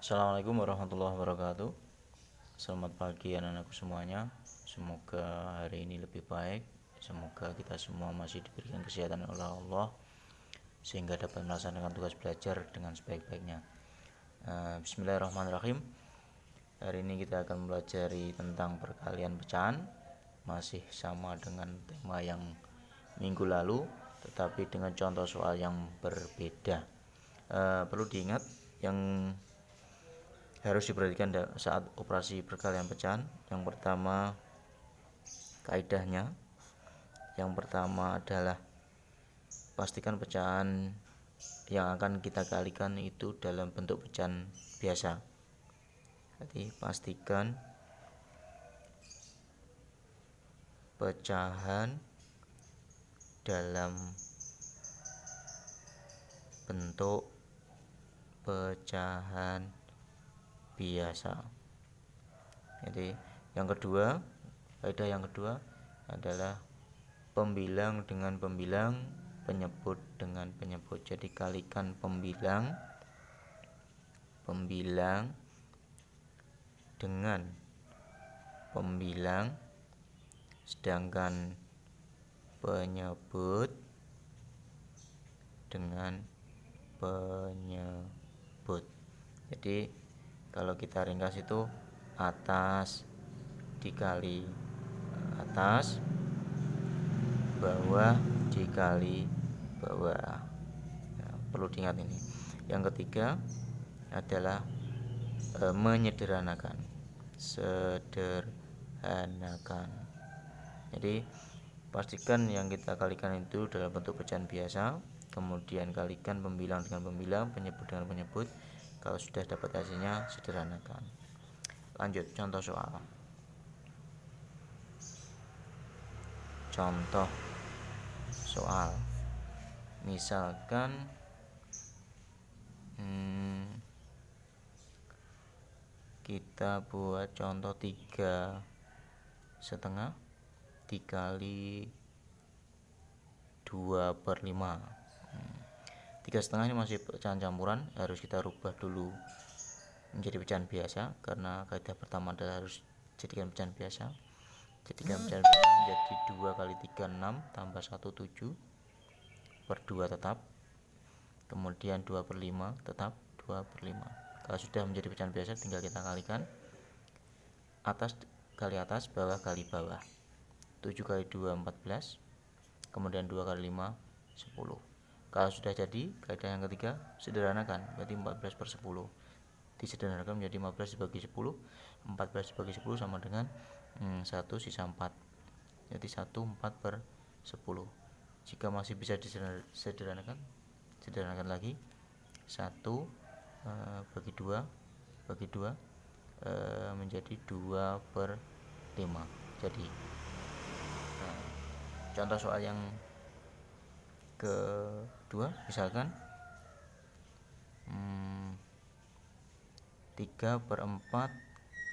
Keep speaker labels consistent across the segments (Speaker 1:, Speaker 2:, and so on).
Speaker 1: Assalamualaikum warahmatullahi wabarakatuh. Selamat pagi anak-anakku semuanya. Semoga hari ini lebih baik. Semoga kita semua masih diberikan kesehatan oleh Allah sehingga dapat melaksanakan tugas belajar dengan sebaik-baiknya. Bismillahirrahmanirrahim. Hari ini kita akan mempelajari tentang perkalian pecahan. Masih sama dengan tema yang minggu lalu, tetapi dengan contoh soal yang berbeda. Perlu diingat yang harus diperhatikan saat operasi perkalian pecahan. Yang pertama, kaidahnya. Yang pertama adalah pastikan pecahan yang akan kita kalikan itu dalam bentuk pecahan biasa. Jadi pastikan pecahan dalam bentuk pecahan biasa. Jadi yang kedua, kaidah yang kedua adalah pembilang dengan pembilang, penyebut dengan penyebut. Jadi kalikan pembilang dengan pembilang, sedangkan penyebut dengan penyebut. Jadi kalau kita ringkas itu atas dikali atas, bawah dikali bawah. Nah, perlu diingat ini. Yang ketiga adalah menyederhanakan. Sederhanakan. Jadi pastikan yang kita kalikan itu dalam bentuk pecahan biasa, kemudian kalikan pembilang dengan pembilang, penyebut dengan penyebut. Kalau sudah dapat hasilnya, sederhanakan. Lanjut contoh soal. Contoh soal. Misalkan kita buat contoh 3,5 dikali 2/5. 3,5 ini masih pecahan campuran, harus kita rubah dulu menjadi pecahan biasa karena kaidah pertama adalah harus jadikan pecahan biasa. Jadikan pecahan biasa menjadi 2 kali 3 6 tambah 1 7 per 2 tetap, kemudian 2/5 tetap 2/5. Kalau sudah menjadi pecahan biasa tinggal kita kalikan atas kali atas, bawah kali bawah. 7 kali 2 14, kemudian 2 kali 5 10. Kalau sudah jadi, kaidah yang ketiga sederhanakan, berarti 14/10 disederhanakan menjadi 15 dibagi 10. 14 dibagi 10 sama dengan 1 sisa 4. Jadi 1 4/10. Jika masih bisa disederhanakan, sederhanakan lagi. 1 bagi 2 menjadi 2/5. Jadi contoh soal yang kedua, misalkan 3/4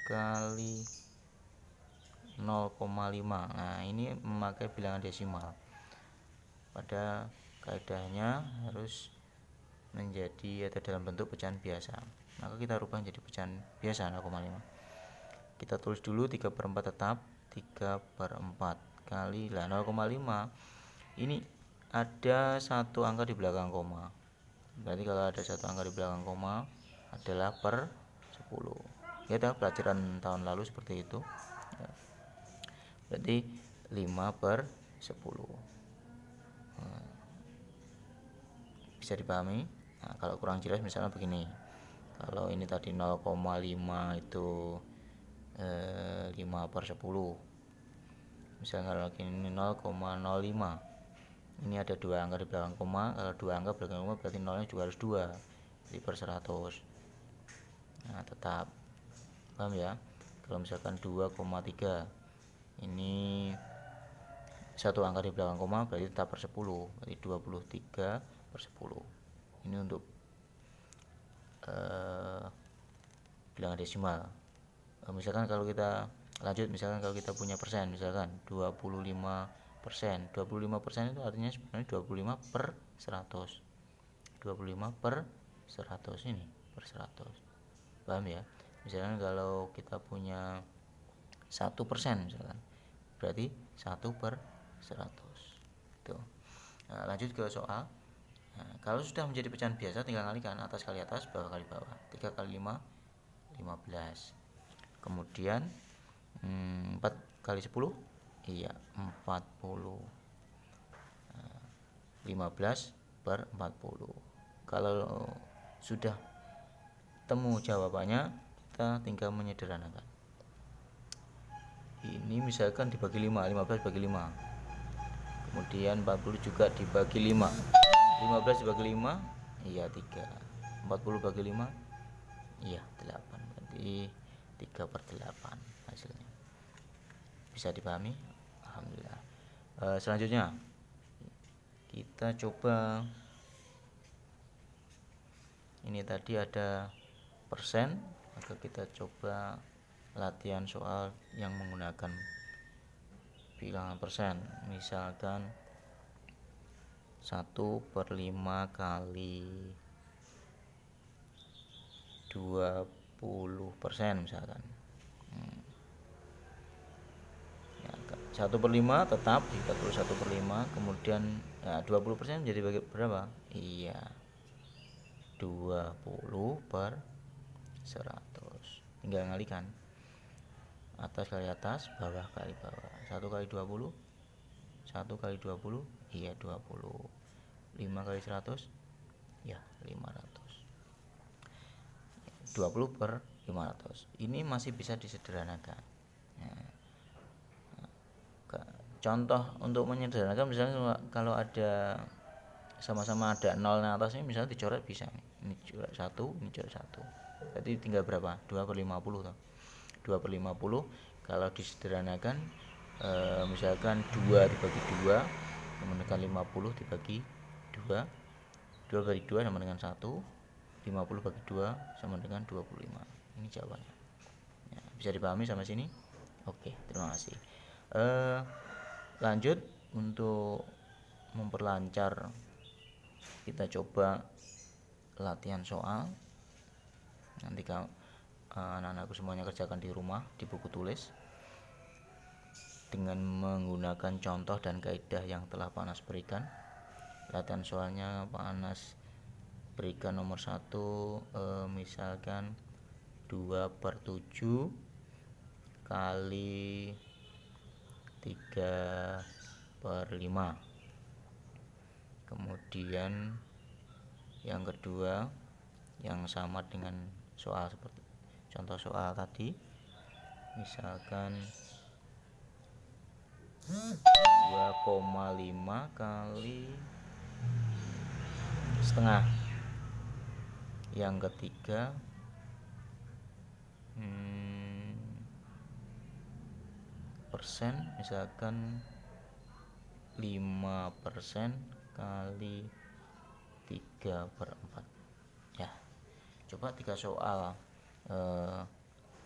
Speaker 1: kali 0,5. Nah, ini memakai bilangan desimal. Pada kaidahnya harus menjadi atau dalam bentuk pecahan biasa. Maka kita rubah menjadi pecahan biasa 0,5. Kita tulis dulu 3/4 tetap 3/4 kali 0,5. Ini ada satu angka di belakang koma. Berarti kalau ada satu angka di belakang koma adalah per 10. Ya, pelajaran tahun lalu seperti itu. Berarti 5/10. Bisa dipahami? Nah, kalau kurang jelas misalnya begini. Kalau ini tadi 0,5 itu 5/10. Misalnya kalau ini 0,05. Ini ada dua angka di belakang koma. Kalau dua angka belakang koma berarti nolnya juga harus 2. Jadi per 100. Nah, tetap. Paham ya? Kalau misalkan 2,3. Ini satu angka di belakang koma berarti tetap per 10. Berarti 23/10. Ini untuk bilangan desimal. Misalkan kalau kita lanjut, misalkan kalau kita punya persen, misalkan 25%. 25% itu artinya sebenarnya 25/100. 25/100 ini per 100. paham ya? Misalkan kalau kita punya 1% misalkan, berarti 1/100 tuh. Nah, lanjut ke soal. Nah, kalau sudah menjadi pecahan biasa tinggal kalikan atas kali atas, bawah kali bawah. 3 kali 5 15. Kemudian 4 kali 10 iya 40. 15/40. Kalau sudah temu jawabannya, kita tinggal menyederhanakan. Ini misalkan dibagi 5, 15 bagi 5. Kemudian 40 juga dibagi 5. 15 dibagi 5 iya 3. 40 bagi 5 iya 8. Berarti 3/8 hasilnya. Bisa dipahami? Alhamdulillah. Selanjutnya kita coba, ini tadi ada persen, maka kita coba latihan soal yang menggunakan bilangan persen. Misalkan 1/5 kali 20% misalkan. 1/5 tetap dikali 1/5, kemudian 20% menjadi bagi berapa? Iya 20/100. Tinggal ngalikan atas kali atas, bawah kali bawah. 1 kali 20 iya 20. 5 kali 100 ya 500. 20/500. Ini masih bisa disederhanakan. Contoh untuk menyederhanakan, misalnya kalau ada sama-sama ada nolnya atasnya, misalnya dicoret bisa nih. Ini coret 1, ini coret 1. Jadi tinggal berapa? 2/50 toh. 2/50 kalau disederhanakan misalkan 2 dibagi 2 sama dengan 50 dibagi 2. 2 bagi 2 sama dengan 1. 50 bagi 2 sama dengan 25. Ini jawabannya. Ya, bisa dipahami sampai sini? Oke, terima kasih. Lanjut, untuk memperlancar kita coba latihan soal. Nanti anak-anakku semuanya kerjakan di rumah di buku tulis dengan menggunakan contoh dan kaidah yang telah Pak Anas berikan. Latihan soalnya Pak Anas berikan nomor 1, misalkan 2/7 kali 3/5. Kemudian yang kedua yang sama dengan soal seperti contoh soal tadi, misalkan 2,5 kali setengah. Yang ketiga persen, misalkan 5% kali 3/4. Ya, coba 3 soal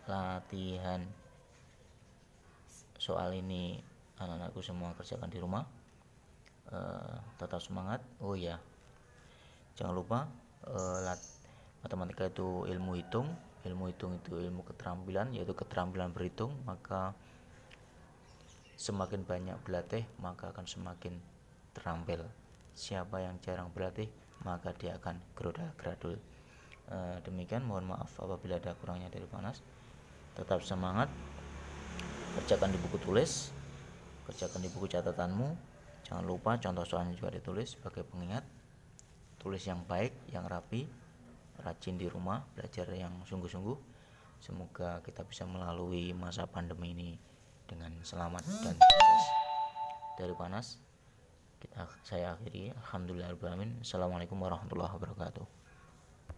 Speaker 1: latihan soal ini anak-anakku semua kerjakan di rumah. Tetap semangat. Oh ya, jangan lupa matematika itu ilmu hitung itu ilmu keterampilan, yaitu keterampilan berhitung. Maka semakin banyak berlatih maka akan semakin terampil. Siapa yang jarang berlatih maka dia akan gradul. Demikian, mohon maaf apabila ada kurangnya dari Pak Anas. Tetap semangat, kerjakan di buku tulis, kerjakan di buku catatanmu. Jangan lupa contoh soalnya juga ditulis sebagai pengingat. Tulis yang baik, yang rapi, rajin di rumah, belajar yang sungguh-sungguh. Semoga kita bisa melalui masa pandemi ini dengan selamat dan sukses. Dari Pak Anas, saya akhiri. Alhamdulillahirabbil alamin. Assalamualaikum warahmatullahi wabarakatuh.